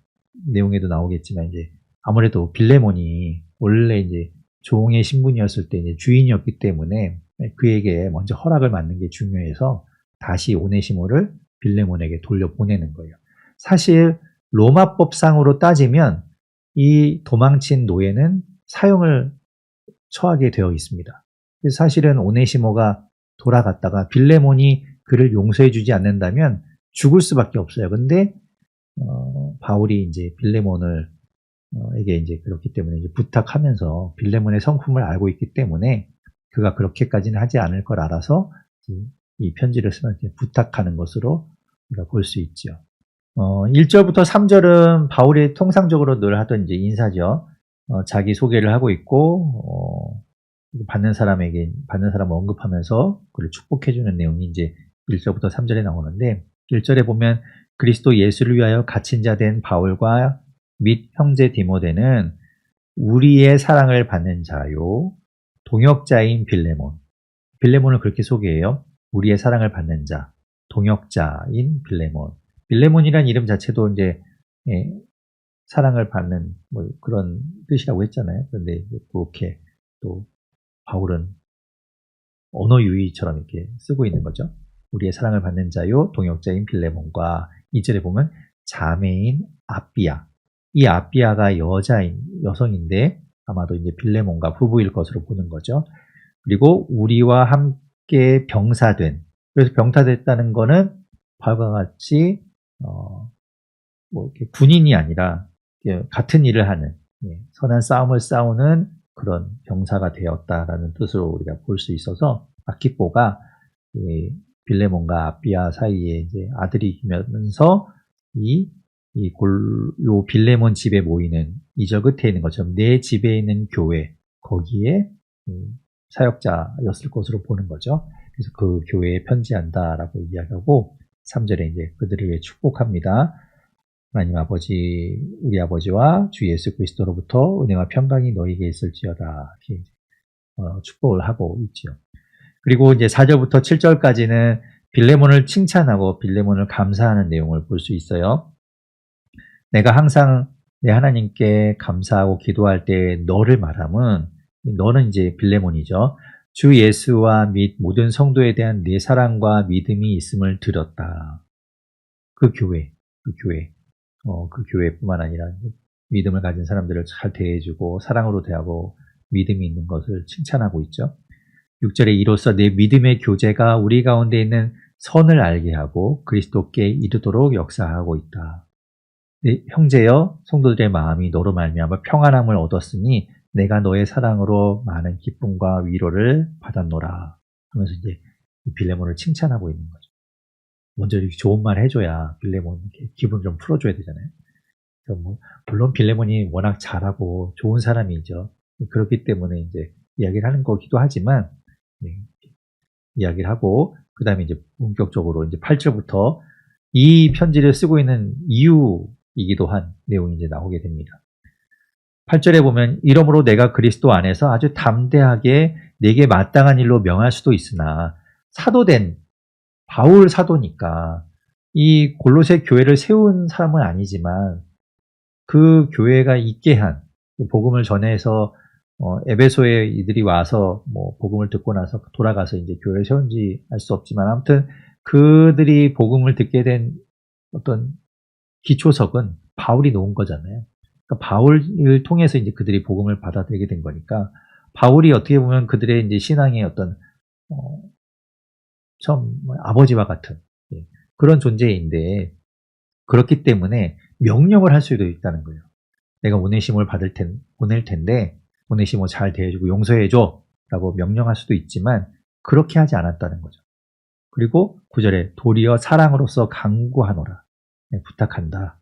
내용에도 나오겠지만 이제 아무래도 빌레몬이 원래 이제 종의 신분이었을 때 이제 주인이었기 때문에 그에게 먼저 허락을 받는 게 중요해서 다시 오네시모를 빌레몬에게 돌려보내는 거예요. 사실 로마법상으로 따지면 이 도망친 노예는 사형을 처하게 되어 있습니다. 그래서 사실은 오네시모가 돌아갔다가 빌레몬이 그를 용서해 주지 않는다면 죽을 수밖에 없어요. 근데 바울이 이제 빌레몬을 에게 이제 그렇기 때문에 이제 부탁하면서 빌레몬의 성품을 알고 있기 때문에 그가 그렇게까지는 하지 않을 걸 알아서 이 편지를 쓰면 부탁하는 것으로 우리가 볼 수 있죠. 1절부터 3절은 바울이 통상적으로 늘 하던 이제 인사죠. 자기 소개를 하고 있고 받는 사람을 언급하면서 그를 축복해주는 내용이 이제 1절부터 3절에 나오는데 1절에 보면 그리스도 예수를 위하여 갇힌 자 된 바울과 및 형제 디모데는 우리의 사랑을 받는 자요 동역자인 빌레몬을 그렇게 소개해요. 우리의 사랑을 받는 자, 동역자인 빌레몬. 빌레몬이란 이름 자체도 이제 사랑을 받는 뭐 그런 뜻이라고 했잖아요. 그런데 그렇게 또 바울은 언어 유희처럼 이렇게 쓰고 있는 거죠. 우리의 사랑을 받는 자요 동역자인 빌레몬과 2절에 보면 자매인 아비아. 이 아비아가 여성인데 아마도 이제 빌레몬과 부부일 것으로 보는 거죠. 그리고 우리와 함께 병사된, 그래서 병사됐다는 거는 바울과 같이 뭐 이렇게 군인이 아니라 같은 일을 하는 선한 싸움을 싸우는 그런 병사가 되었다라는 뜻으로 우리가 볼 수 있어서 아키포가 빌레몬과 아비아 사이에 이제 아들이면서 요 빌레몬 집에 모이는 2절 끝에 있는 것처럼 내 집에 있는 교회 거기에 사역자였을 것으로 보는 거죠. 그래서 그 교회에 편지한다라고 이야기하고 3절에 이제 그들을 위해 축복합니다. 하나님 아버지, 우리 아버지와 주 예수 그리스도로부터 은혜와 평강이 너희에게 있을지어다. 이렇게 축복을 하고 있죠. 그리고 이제 4절부터 7절까지는 빌레몬을 칭찬하고 빌레몬을 감사하는 내용을 볼 수 있어요. 내가 항상 내 하나님께 감사하고 기도할 때 너를 말함은, 너는 이제 빌레몬이죠. 주 예수와 및 모든 성도에 대한 내 사랑과 믿음이 있음을 들었다. 그 교회뿐만 아니라 믿음을 가진 사람들을 잘 대해주고 사랑으로 대하고 믿음이 있는 것을 칭찬하고 있죠. 6절에 이로써 내 믿음의 교제가 우리 가운데 있는 선을 알게 하고 그리스도께 이르도록 역사하고 있다. 형제여, 성도들의 마음이 너로 말미암아 평안함을 얻었으니 내가 너의 사랑으로 많은 기쁨과 위로를 받았노라 하면서 이제 빌레몬을 칭찬하고 있는 거죠. 먼저 이렇게 좋은 말 해줘야 빌레몬 기분 좀 풀어줘야 되잖아요. 뭐 물론 빌레몬이 워낙 잘하고 좋은 사람이죠. 그렇기 때문에 이제 이야기를 하는 거기도 하지만 이야기를 하고 그 다음에 이제 본격적으로 이제 8절부터 이 편지를 쓰고 있는 이유이기도 한 내용이 이제 나오게 됩니다. 8절에 보면 이러므로 내가 그리스도 안에서 아주 담대하게 내게 마땅한 일로 명할 수도 있으나 사도된 바울 사도니까 이 골로새 교회를 세운 사람은 아니지만 그 교회가 있게 한 복음을 전해서 에베소에 이들이 와서 뭐 복음을 듣고 나서 돌아가서 이제 교회를 세운지 알 수 없지만 아무튼 그들이 복음을 듣게 된 어떤 기초석은 바울이 놓은 거잖아요. 그러니까 바울을 통해서 이제 그들이 복음을 받아들이게 된 거니까 바울이 어떻게 보면 그들의 이제 신앙의 어떤 처음 아버지와 같은 그런 존재인데 그렇기 때문에 명령을 할 수도 있다는 거예요. 내가 오네시모를 보낼 텐데 오네시모 잘 대해주고 용서해줘 라고 명령할 수도 있지만 그렇게 하지 않았다는 거죠. 그리고 9절에 도리어 사랑으로서 강구하노라. 부탁한다.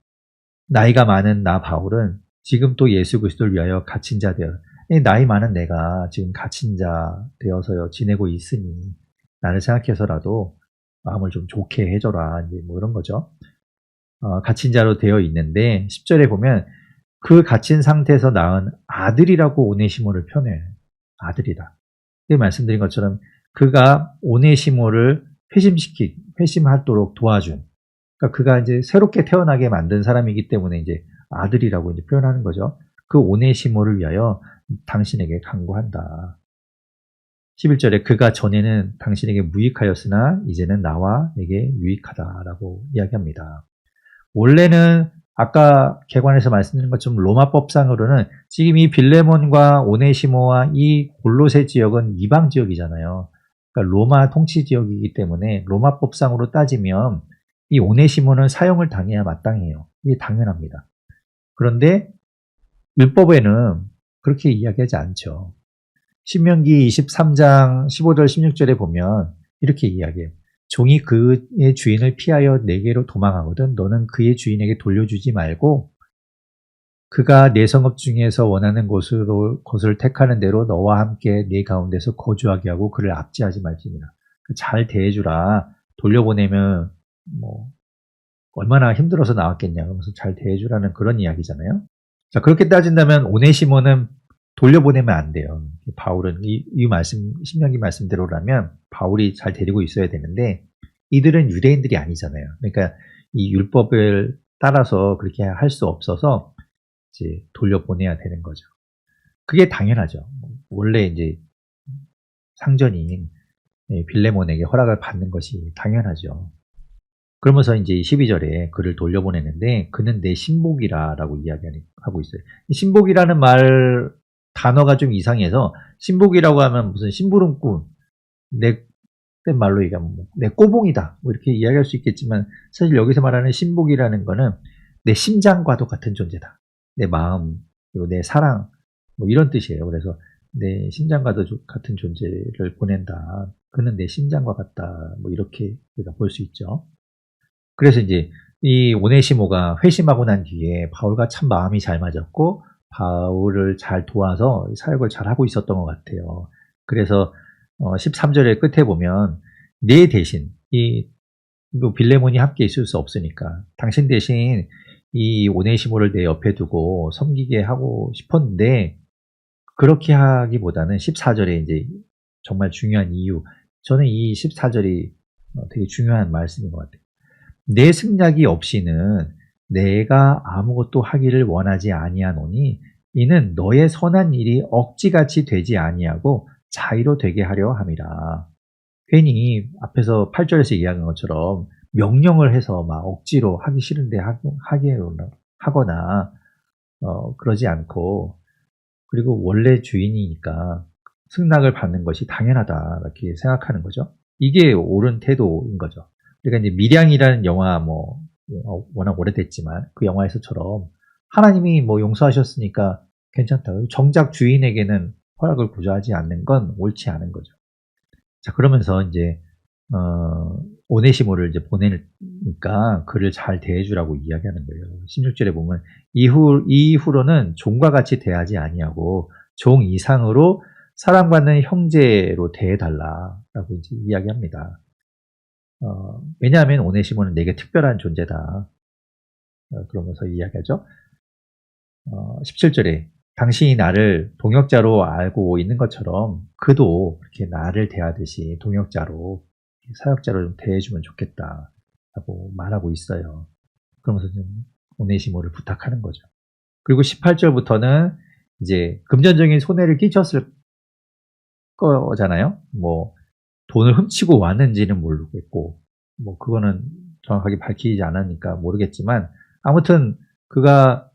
나이가 많은 나 바울은 지금 또 예수 그리스도를 위하여 갇힌 자 되어 나이 많은 내가 지금 갇힌 자 되어서 지내고 있으니 나를 생각해서라도 마음을 좀 좋게 해줘라. 이제 뭐 이런 거죠. 갇힌 자로 되어 있는데 10절에 보면 그 갇힌 상태에서 낳은 아들이라고 오네시모를 표현해요. 아들이다. 말씀드린 것처럼 그가 오네시모를 회심하도록 도와준. 그러니까 그가 이제 새롭게 태어나게 만든 사람이기 때문에 이제 아들이라고 이제 표현하는 거죠. 그 오네시모를 위하여 당신에게 간구한다. 11절에 그가 전에는 당신에게 무익하였으나 이제는 나와 내게 유익하다라고 이야기합니다. 원래는 아까 개관에서 말씀드린 것처럼 로마법상으로는 지금 이 빌레몬과 오네시모와 이 골로새 지역은 이방 지역이잖아요. 그러니까 로마 통치 지역이기 때문에 로마법상으로 따지면 이 오네시모는 사형을 당해야 마땅해요. 이게 당연합니다. 그런데 율법에는 그렇게 이야기하지 않죠. 신명기 23장 15절 16절에 보면 이렇게 이야기해요. 종이 그의 주인을 피하여 내게로 도망하거든 너는 그의 주인에게 돌려주지 말고 그가 내 성읍 중에서 원하는 곳을 택하는 대로 너와 함께 네 가운데서 거주하게 하고 그를 압제하지 말지니라. 잘 대해주라. 돌려보내면 뭐 얼마나 힘들어서 나왔겠냐. 그러면서 잘 대해주라는 그런 이야기잖아요. 자, 그렇게 따진다면 오네시모는 돌려보내면 안 돼요. 바울은 이 말씀, 신명기 말씀대로라면 바울이 잘 데리고 있어야 되는데 이들은 유대인들이 아니잖아요. 그러니까 이 율법을 따라서 그렇게 할 수 없어서 이제 돌려보내야 되는 거죠. 그게 당연하죠. 원래 이제 상전인 빌레몬에게 허락을 받는 것이 당연하죠. 그러면서 이제 12절에 그를 돌려보내는데 그는 내 신복이라라고 이야기하고 있어요. 신복이라는 단어가 좀 이상해서 신복이라고 하면 무슨 심부름꾼, 내 말로 얘기하면 내 꼬봉이다 뭐 이렇게 이야기할 수 있겠지만 사실 여기서 말하는 신복이라는 거는 내 심장과도 같은 존재다. 내 마음 그리고 내 사랑 뭐 이런 뜻이에요. 그래서 내 심장과도 같은 존재를 보낸다. 그는 내 심장과 같다. 뭐 이렇게 우리가 볼 수 있죠. 그래서 이제 이 오네시모가 회심하고 난 뒤에 바울과 참 마음이 잘 맞았고 바울을 잘 도와서 사역을 잘 하고 있었던 것 같아요. 그래서 13절의 끝에 보면 내 대신 이 빌레몬이 함께 있을 수 없으니까 당신 대신 이 오네시모를 내 옆에 두고 섬기게 하고 싶었는데 그렇게 하기보다는 14절에 이제 정말 중요한 이유 저는 이 14절이 되게 중요한 말씀인 것 같아요. 내 승낙이 없이는 내가 아무것도 하기를 원하지 아니하노니 이는 너의 선한 일이 억지같이 되지 아니하고 자의로 되게 하려 함이라. 괜히 앞에서 8절에서 이야기한 것처럼 명령을 해서 막 억지로 하기 싫은데 하게 하거나 그러지 않고 그리고 원래 주인이니까 승낙을 받는 것이 당연하다 이렇게 생각하는 거죠. 이게 옳은 태도인 거죠. 그러니까 이제 밀양이라는 영화 워낙 오래됐지만 그 영화에서처럼 하나님이 용서하셨으니까 괜찮다. 정작 주인에게는 허락을 구조하지 않는 건 옳지 않은 거죠. 자, 그러면서 이제 오네시모를 이제 보내니까 그를 잘 대해주라고 이야기하는 거예요. 16절에 보면 이후로는 종과 같이 대하지 아니하고 종 이상으로 사랑받는 형제로 대해달라라고 이제 이야기합니다. 왜냐하면 오네시모는 내게 특별한 존재다. 그러면서 이야기하죠. 17절에 당신이 나를 동역자로 알고 있는 것처럼 그도 그렇게 나를 대하듯이 동역자로 사역자로 좀 대해주면 좋겠다 라고 말하고 있어요. 그러면서 좀 오네시모를 부탁하는 거죠. 그리고 18절부터는 이제 금전적인 손해를 끼쳤을 거잖아요. 돈을 훔치고 왔는지는 모르겠고 그거는 정확하게 밝히지 않으니까 모르겠지만 아무튼 그가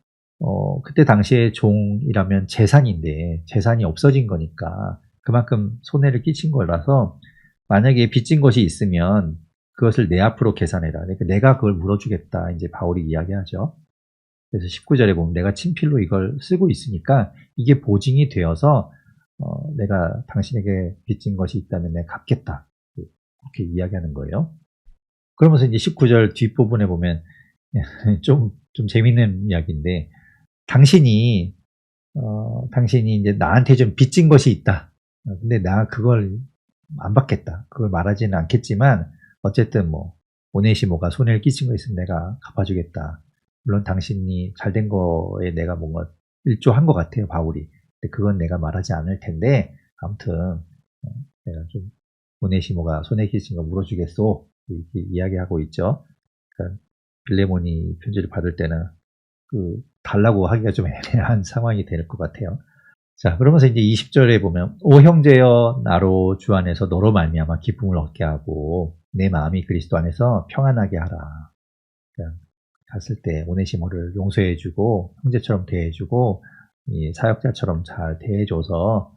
그때 당시에 종이라면 재산인데 재산이 없어진 거니까 그만큼 손해를 끼친 거라서 만약에 빚진 것이 있으면 그것을 내 앞으로 계산해라. 그러니까 내가 그걸 물어주겠다. 이제 바울이 이야기하죠. 그래서 19절에 보면 내가 친필로 이걸 쓰고 있으니까 이게 보증이 되어서 내가 당신에게 빚진 것이 있다면 내가 갚겠다. 그렇게 이야기하는 거예요. 그러면서 이제 19절 뒷부분에 보면 좀 재밌는 이야기인데 당신이 이제 나한테 좀 빚진 것이 있다. 근데 나 그걸 안 받겠다. 그걸 말하지는 않겠지만 어쨌든 오네시모가 손해를 끼친 거 있으면 내가 갚아주겠다. 물론 당신이 잘된 거에 내가 뭔가 일조한 것 같아요, 바울이. 근데 그건 내가 말하지 않을 텐데 아무튼 내가 좀 오네시모가 손해 끼친 거 물어주겠소. 이렇게 이야기하고 있죠. 그러니까 빌레몬이 편지를 받을 때는 달라고 하기가 좀 애매한 상황이 될 것 같아요. 자, 그러면서 이제 20절에 보면 오 형제여 나로 주 안에서 너로 말미암아 기쁨을 얻게 하고 내 마음이 그리스도 안에서 평안하게 하라. 그러니까 갔을 때 오네시모를 용서해주고 형제처럼 대해주고 이 사역자처럼 잘 대해줘서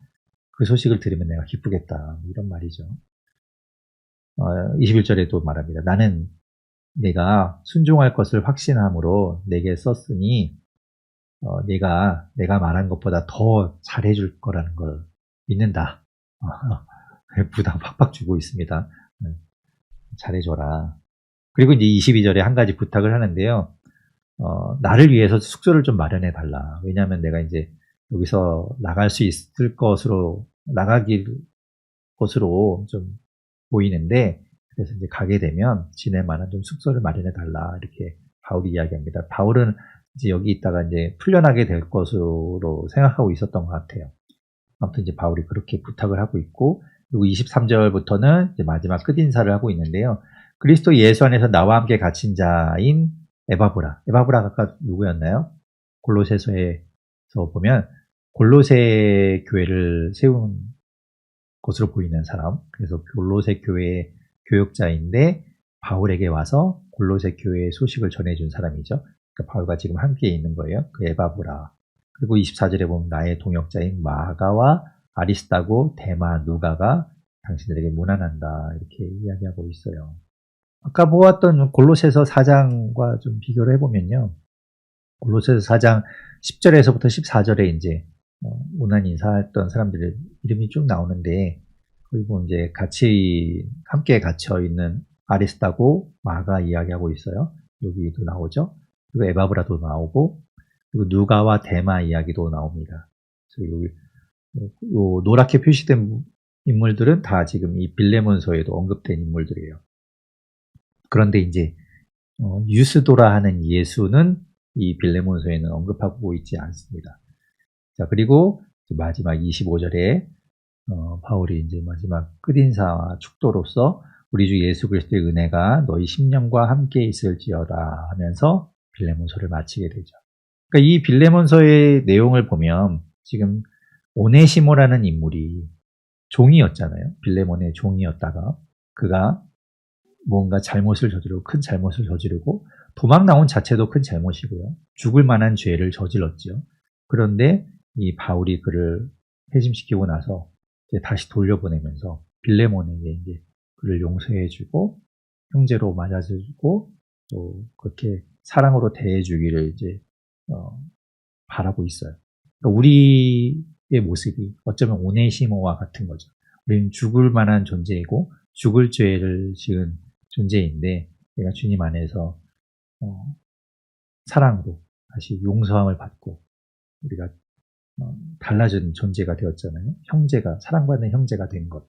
그 소식을 들으면 내가 기쁘겠다. 이런 말이죠. 21절에도 말합니다. 나는 내가 순종할 것을 확신함으로 내게 썼으니 내가 말한 것보다 더 잘해줄 거라는 걸 믿는다. 부담 팍팍 주고 있습니다. 잘해줘라. 그리고 이제 22절에 한 가지 부탁을 하는데요. 나를 위해서 숙소를 좀 마련해 달라. 왜냐하면 내가 이제 여기서 나갈 수 있을 나가길 것으로 좀 보이는데, 그래서 이제 가게 되면 지낼 만한 좀 숙소를 마련해 달라. 이렇게 바울이 이야기합니다. 바울은 이제 여기 있다가 이제 풀려나게 될 것으로 생각하고 있었던 것 같아요. 아무튼 이제 바울이 그렇게 부탁을 하고 있고, 그리고 23절부터는 이제 마지막 끝인사를 하고 있는데요. 그리스도 예수 안에서 나와 함께 갇힌 자인 에바브라. 에바브라가 아까 누구였나요? 골로새서에서 보면 골로새 교회를 세운 것으로 보이는 사람. 그래서 골로새 교회의 교역자인데 바울에게 와서 골로새 교회의 소식을 전해준 사람이죠. 그러니까 바울과 지금 함께 있는 거예요. 그 에바브라. 그리고 24절에 보면 나의 동역자인 마가와 아리스타고 데마 누가가 당신들에게 문안한다. 이렇게 이야기하고 있어요. 아까 보았던 골로새서 4장과 좀 비교를 해보면요. 골로새서 4장 10절에서부터 14절에 이제 문안 인사했던 사람들의 이름이 쭉 나오는데, 그리고 이제 같이 함께 갇혀 있는 아리스타고 마가 이야기하고 있어요. 여기도 나오죠. 그리고 에바브라도 나오고, 그리고 누가와 데마 이야기도 나옵니다. 그래서 여기 요 노랗게 표시된 인물들은 다 지금 이 빌레몬서에도 언급된 인물들이에요. 그런데 이제 유스도라 하는 예수는 이 빌레몬서에는 언급하고 있지 않습니다. 자, 그리고 마지막 25절에 바울이 이제 마지막 끝인사와 축도로서 우리 주 예수 그리스도의 은혜가 너희 심령과 함께 있을지어다 하면서 빌레몬서를 마치게 되죠. 그러니까 이 빌레몬서의 내용을 보면 지금 오네시모라는 인물이 종이었잖아요. 빌레몬의 종이었다가 그가 뭔가 큰 잘못을 저지르고 도망 나온 자체도 큰 잘못이고요. 죽을 만한 죄를 저질렀죠. 그런데 이 바울이 그를 회심시키고 나서 이제 다시 돌려보내면서 빌레몬에게 이제 그를 용서해주고 형제로 맞아주고 또 그렇게 사랑으로 대해주기를 이제 바라고 있어요. 그러니까 우리의 모습이 어쩌면 오네시모와 같은 거죠. 우리는 죽을 만한 존재이고 죽을 죄를 지은 존재인데 내가 주님 안에서 사랑으로 다시 용서함을 받고 우리가 달라진 존재가 되었잖아요. 사랑받는 형제가 된 것.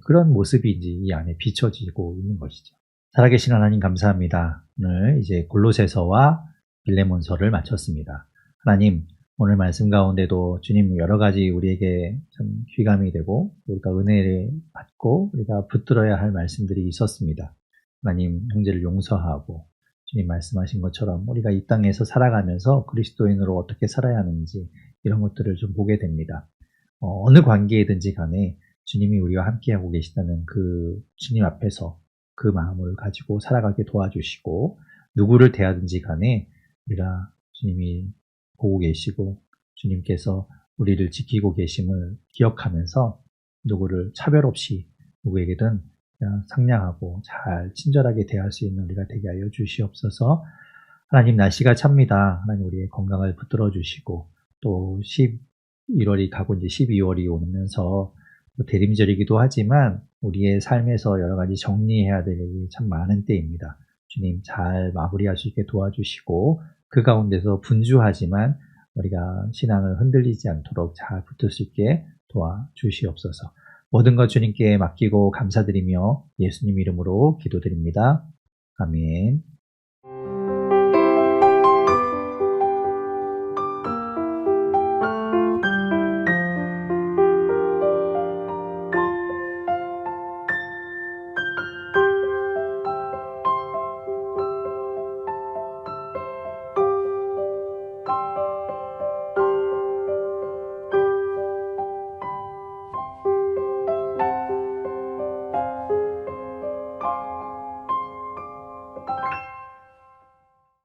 그런 모습이 이제 이 안에 비춰지고 있는 것이죠. 살아계신 하나님 감사합니다. 오늘 이제 골로새서와 빌레몬서를 마쳤습니다. 하나님, 오늘 말씀 가운데도 주님 여러 가지 우리에게 참 귀감이 되고 우리가 은혜를 받고 우리가 붙들어야 할 말씀들이 있었습니다. 하나님, 형제를 용서하고 주님 말씀하신 것처럼 우리가 이 땅에서 살아가면서 그리스도인으로 어떻게 살아야 하는지 이런 것들을 좀 보게 됩니다. 어느 관계이든지 간에 주님이 우리와 함께하고 계시다는 그 주님 앞에서 그 마음을 가지고 살아가게 도와주시고 누구를 대하든지 간에 우리가 주님이 보고 계시고 주님께서 우리를 지키고 계심을 기억하면서 누구를 차별 없이 누구에게든 그냥 상냥하고 잘 친절하게 대할 수 있는 우리가 되게 하여 주시옵소서. 하나님, 날씨가 찹니다. 하나님, 우리의 건강을 붙들어 주시고 또 11월이 가고 이제 12월이 오면서 대림절이기도 하지만 우리의 삶에서 여러 가지 정리해야 될 일이 참 많은 때입니다. 주님, 잘 마무리할 수 있게 도와주시고 그 가운데서 분주하지만 우리가 신앙을 흔들리지 않도록 잘 붙을 수 있게 도와주시옵소서. 모든 것 주님께 맡기고 감사드리며 예수님 이름으로 기도드립니다. 아멘.